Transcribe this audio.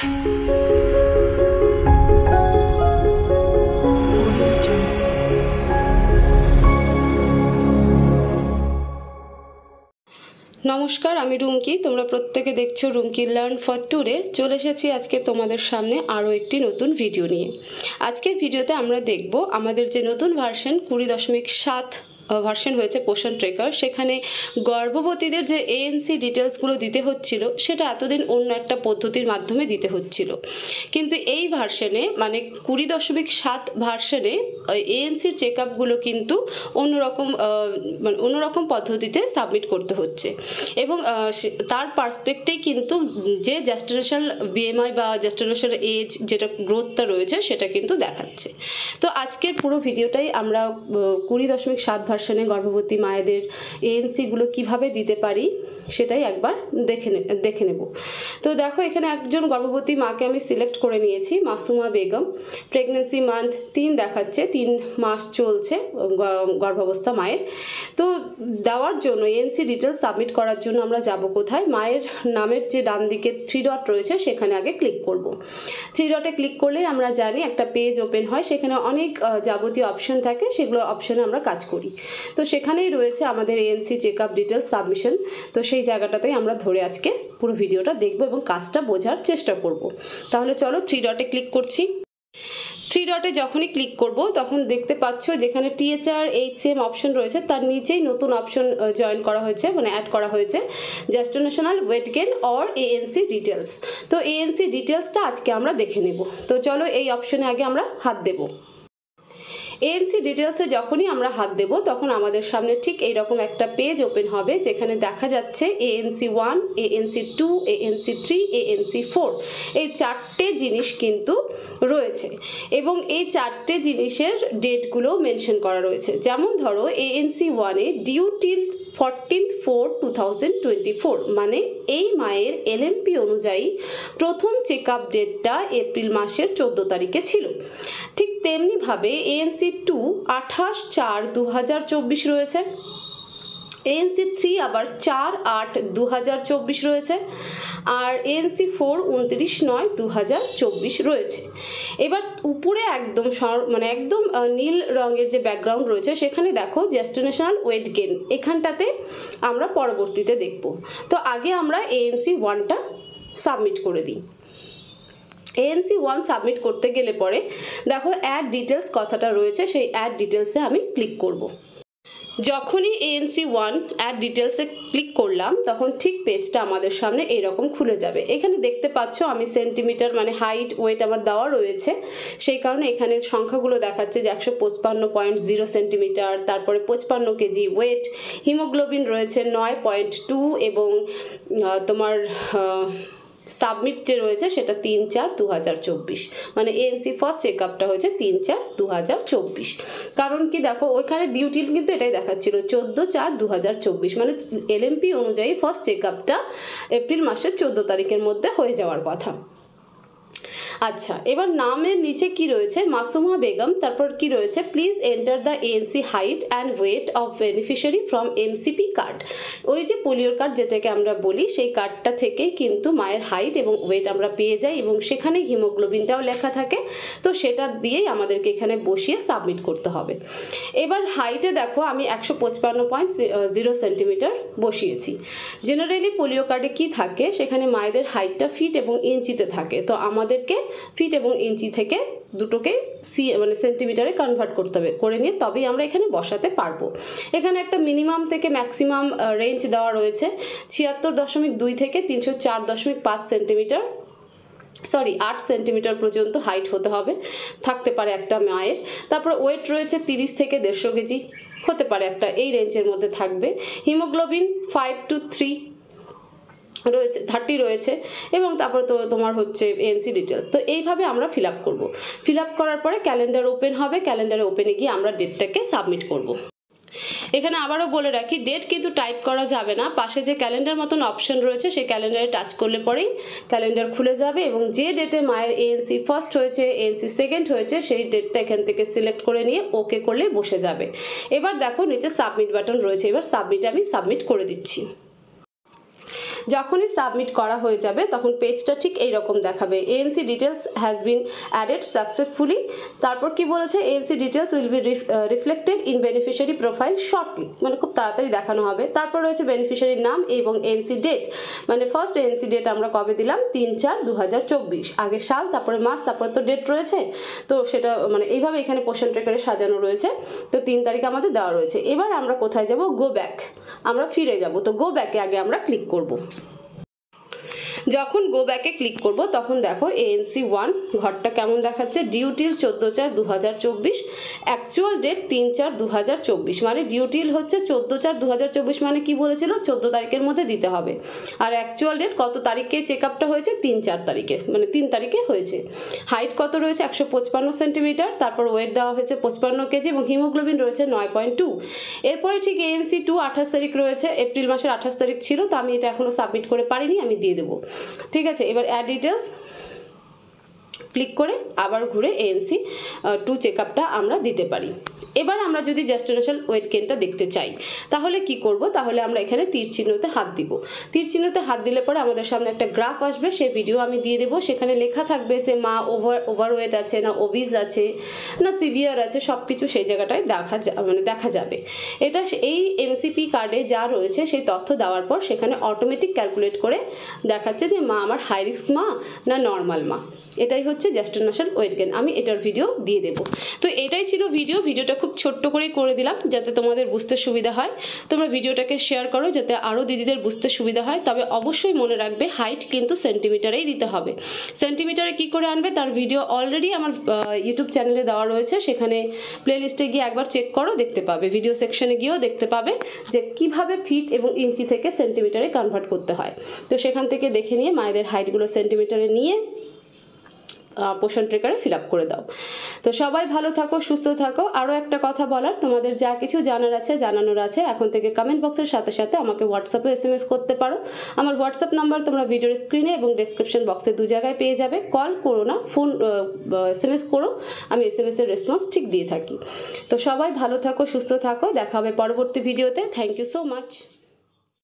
নমস্কার, আমি রুমকি। তোমরা প্রত্যেকে দেখছো রুমকি লার্ন ফর টুডে। চলে এসেছি আজকে তোমাদের সামনে আরও একটি নতুন ভিডিও নিয়ে। আজকের ভিডিওতে আমরা দেখব আমাদের যে নতুন ভার্সন 20.7 ভার্সন হয়েছে পোষণ ট্রেকার, সেখানে গর্ভবতীদের যে এএনসি ডিটেলসগুলো দিতে হচ্ছিল সেটা এতদিন অন্য একটা পদ্ধতির মাধ্যমে দিতে হচ্ছিল, কিন্তু এই ভার্সনে মানে 20.7 ভার্সনে এএনসির চেক আপগুলো কিন্তু অন্যরকম পদ্ধতিতে সাবমিট করতে হচ্ছে এবং তার পার্সপেক্টেই কিন্তু যে জেস্টিনেশনাল বিএমআই বা জেস্টিনেশনাল এজ যেটা গ্রোথটা রয়েছে সেটা কিন্তু দেখাচ্ছে। তো আজকের পুরো ভিডিওটাই আমরা 20.7 ভার্সনে গর্ভবতী মায়েদের এএনসিগুলো কিভাবে দিতে পারি সেটাই একবার দেখে নেব। তো দেখো, এখানে একজন গর্ভবতী মাকে আমি সিলেক্ট করে নিয়েছি, মাসুমা বেগম। প্রেগনেন্সি মান্থ 3 দেখাচ্ছে, 3 মাস চলছে গর্ভাবস্থা মায়ের। তো দেওয়ার জন্য এএনসি ডিটেলস সাবমিট করার জন্য আমরা যাব কোথায়? মায়ের নামের যে ডান দিকে 3 ডট রয়েছে সেখানে আগে ক্লিক করব। 3 ডটে ক্লিক করলেই আমরা জানি একটা পেজ ওপেন হয়, সেখানে অনেক যাবতীয় অপশন থাকে, সেগুলো অপশনে আমরা কাজ করি। তো সেখানেই রয়েছে আমাদের ANC check up details submission. তো সেই জায়গাটাতেই আমরা ধরে আজকে পুরো ভিডিওটা দেখব এবং কাজটা বোঝার চেষ্টা করব। তাহলে চলো 3 ডটে ক্লিক করছি। 3 ডটে যখনই ক্লিক করব তখন দেখতে পাচ্ছ যেখানে টিএচআর এইচসিএম অপশন রয়েছে তার নিচেই নতুন অপশন জয়েন করা হয়েছে, মানে অ্যাড করা হয়েছে, gestational weight gain or ANC details. তো এএনসি ডিটেলসটা আজকে আমরা দেখে নেব। তো চলো এই অপশনে আগে আমরা হাত দেব। এএনসি ডিটেলসে যখনই আমরা হাত দেব তখন আমাদের সামনে ঠিক এইরকম একটা পেজ ওপেন হবে, যেখানে দেখা যাচ্ছে এএনসি 1, এএনসি 2, এএনসি 3, এএনসি 4 এই 4টে জিনিস কিন্তু রয়েছে এবং এই 4টে জিনিসের ডেটগুলো মেনশন করা রয়েছে। যেমন ধরো এএনসি 1-এ ডিউ টিল 14/4/2024, মানে এই মায়ের এলএমপি অনুযায়ী প্রথম চেক আপ ডেটটা এপ্রিল মাসের 14 তারিখে ছিল। ঠিক তেমনিভাবে এএনসি 2 28/4/2024 রয়েছে, এএনসি 3 আবার 4/8/2024 রয়েছে, আর এএনসি 4 29/9/2024 রয়েছে। এবার উপরে একদম একদম নীল রঙের যে ব্যাকগ্রাউন্ড রয়েছে সেখানে দেখো জেস্টিনেশনাল ওয়েট গেইন, এখানটাতে আমরা পরবর্তীতে দেখব। তো আগে আমরা এএনসি 1টা সাবমিট করে দিই। এএনসি 1 সাবমিট করতে গেলে পরে দেখো অ্যাড ডিটেলস কথাটা রয়েছে, সেই অ্যাড ডিটেলসে আমি ক্লিক করব। যখনই এএনসি 1 অ্যাড ডিটেলসে ক্লিক করলাম তখন ঠিক পেজটা আমাদের সামনে এরকম খুলে যাবে। এখানে দেখতে পাচ্ছ আমি সেন্টিমিটার মানে হাইট ওয়েট আমার দেওয়া রয়েছে, সেই কারণে এখানে সংখ্যাগুলো দেখাচ্ছে যে 155.0 সেন্টিমিটার, তারপরে 55 কেজি ওয়েট, হিমোগ্লোবিন রয়েছে 9.2 এবং তোমার সাবমিট যে রয়েছে সেটা 3/4/2024, মানে এএনসি ফার্স্ট চেক আপটা হয়েছে 3/4/2024। কারণ কি দেখো ওইখানে ডিউটি কিন্তু এটাই দেখাচ্ছিল 14/4/2024, মানে এলএমপি অনুযায়ী ফার্স্ট চেক আপটা এপ্রিল মাসের 14 তারিখের মধ্যে হয়ে যাওয়ার কথা। আচ্ছা, এবার নামের নিচে কি রয়েছে? মাসুমা বেগম, তারপর কি রয়েছে? Please enter the ANC height and weight of beneficiary from MCP card. ওই যে পোলিওর কার্ড যেটাকে আমরা বলি, সেই কার্ডটা থেকেই কিন্তু মায়ের হাইট এবং ওয়েট আমরা পেয়ে যাই এবং সেখানে হিমোগ্লোবিনটাও লেখা থাকে। তো সেটা দিয়েই আমাদেরকে এখানে বসিয়ে সাবমিট করতে হবে। এবার হাইটে দেখো আমি 155.0 সেন্টিমিটার বসিয়েছি। জেনারেলি পোলিও কার্ডে কি থাকে, সেখানে মায়েদের হাইটটা ফিট এবং ইঞ্চিতে থাকে। তো আমাদেরকে ফিট এবং ইঞ্চি থেকে দুটোকে সেন্টিমিটারে কনভার্ট করতে হবে, করে নিয়ে তবেই আমরা এখানে বসাতে পারবো। এখানে একটা মিনিমাম থেকে ম্যাক্সিমাম রেঞ্জ দেওয়া রয়েছে, 76.2 থেকে 304.5 সেন্টিমিটার 8 সেন্টিমিটার পর্যন্ত হাইট হতে হবে, থাকতে পারে একটা মায়ের। তারপর ওয়েট রয়েছে 30 থেকে 150 কেজি হতে পারে একটা, এই রেঞ্জের মধ্যে থাকবে। হিমোগ্লোবিন 5 to 3 রয়েছে, 30 রয়েছে এবং তারপরে তো তোমার হচ্ছে এএনসি ডিটেলস। তো এইভাবে আমরা ফিল আপ করবো। ফিল আপ করার পরে ক্যালেন্ডার ওপেন হবে, ক্যালেন্ডারে ওপেনে গিয়ে আমরা ডেটটাকে সাবমিট করব। এখানে আবারও বলে রাখি, ডেট কিন্তু টাইপ করা যাবে না, পাশে যে ক্যালেন্ডার মতন অপশন রয়েছে সেই ক্যালেন্ডারে টাচ করলে পরেই ক্যালেন্ডার খুলে যাবে এবং যে ডেটে মায়ের এএনসি ফার্স্ট হয়েছে, এএনসি সেকেন্ড হয়েছে, সেই ডেটটা এখান থেকে সিলেক্ট করে নিয়ে ওকে করলে বসে যাবে। এবার দেখো নিচে সাবমিট বাটন রয়েছে, এবার সাবমিট আমি সাবমিট করে দিচ্ছি। যখনই সাবমিট করা হয়ে যাবে তখন পেজটা ঠিক এইরকম দেখাবে, ANC details has been added successfully. তারপর কি বলেছে, ANC details will be reflected in beneficiary profile shortly, মানে খুব তাড়াতাড়ি দেখানো হবে। তারপর রয়েছে বেনিফিশিয়ারির নাম এবং এএনসি ডেট, মানে ফার্স্ট এএনসি ডেট আমরা কবে দিলাম, 3/4/2024, আগে সাল, তারপরে মাস, তারপরে তো ডেট রয়েছে, তো সেটা মানে এইভাবে এখানে কোশ্চেন ট্রেকারে সাজানো রয়েছে। তো 3 তারিখ আমাদের দেওয়া রয়েছে। এবার আমরা কোথায় যাব, গো ব্যাক, আমরা ফিরে যাব। তো গো ব্যাকে আগে আমরা ক্লিক করব। যখন গো ব্যাকে ক্লিক করব তখন দেখো এএনসি 1 ঘরটা কেমন দেখাচ্ছে, ডিউটিল 14/4/2024, অ্যাকচুয়াল ডেট 3/4/2024, মানে ডিউটিল হচ্ছে 14/4/2024, মানে কি বলেছিল 14 তারিখের মধ্যে দিতে হবে, আর অ্যাকচুয়াল ডেট কত তারিখে চেক আপটা হয়েছে, 3/4 তারিখে, মানে 3 তারিখে হয়েছে। হাইট কত রয়েছে, 155 সেন্টিমিটার, তারপর ওয়েট দেওয়া হয়েছে 55 কেজি এবং হিমোগ্লোবিন রয়েছে 9.2। এরপরে ঠিক এএনসি 2 28 তারিখ রয়েছে, এপ্রিল মাসের 28 তারিখ ছিল, তো আমি এটা এখনো সাবমিট করে পারিনি, আমি দিয়ে দেবো। ঠিক আছে, এবার অ্যাড ডিটেলস ক্লিক করে আবার ঘুরে এএনসি 2 চেকআপটা আমরা দিতে পারি। এবার আমরা যদি জেস্টিনেশন ওয়েট গেইনটা দেখতে চাই তাহলে কি করব, তাহলে আমরা এখানে তীর চিহ্নতে হাত দিব। তীর চিহ্নতে হাত দিলে পরে আমাদের সামনে একটা গ্রাফ আসবে, সেই ভিডিও আমি দিয়ে দেবো। সেখানে লেখা থাকবে যে মা ওভারওয়েট আছে না ওবিজ আছে না সিভিয়ার আছে, সব কিছু সেই জায়গাটায় দেখা যাবে। এটা এই এমসিপি কার্ডে যা রয়েছে সেই তথ্য দেওয়ার পর সেখানে অটোমেটিক ক্যালকুলেট করে দেখাচ্ছে যে মা আমার হাই রিস্ক মা না নর্মাল মা। এটাই হচ্ছে জেস্টিনেশন ওয়েট গেইন, আমি এটার ভিডিও দিয়ে দেবো। তো এটাই ছিল ভিডিওটা খুব ছোট্ট করেই করে দিলাম যাতে তোমাদের বুঝতে সুবিধা হয়। তোমরা ভিডিওটাকে শেয়ার করো যাতে আরও দিদিদের বুঝতে সুবিধা হয়। তবে অবশ্যই মনে রাখবে হাইট কিন্তু সেন্টিমিটারেই দিতে হবে। সেন্টিমিটারে কি করে আনবে তার ভিডিও অলরেডি আমার ইউটিউব চ্যানেলে দেওয়া রয়েছে, সেখানে প্লেলিস্টে গিয়ে একবার চেক করো, দেখতে পাবে, ভিডিও সেকশনে গিয়েও দেখতে পাবে যে কিভাবে ফিট এবং ইঞ্চি থেকে সেন্টিমিটারে কনভার্ট করতে হয়। তো সেখান থেকে দেখে নিয়ে মায়েদের হাইটগুলো সেন্টিমিটারে নিয়ে পোষণ ট্রেকারে ফিল আপ করে দাও। তো সবাই ভালো থাকো, সুস্থ থাকো। আরও একটা কথা বলার, তোমাদের যা কিছু জানার আছে জানানোর আছে এখন থেকে কমেন্ট বক্সের সাথে সাথে আমাকে হোয়াটসঅ্যাপে SMS করতে পারো। আমার হোয়াটসঅ্যাপ নাম্বার তোমরা ভিডিওর স্ক্রিনে এবং ডেসক্রিপশন বক্সে 2 জায়গায় পেয়ে যাবে। কল করো না, ফোন SMS করো, আমি SMS-এর রেসপন্স ঠিক দিয়ে থাকি। তো সবাই ভালো থাকো, সুস্থ থাকো, দেখা হবে পরবর্তী ভিডিওতে। Thank you so much.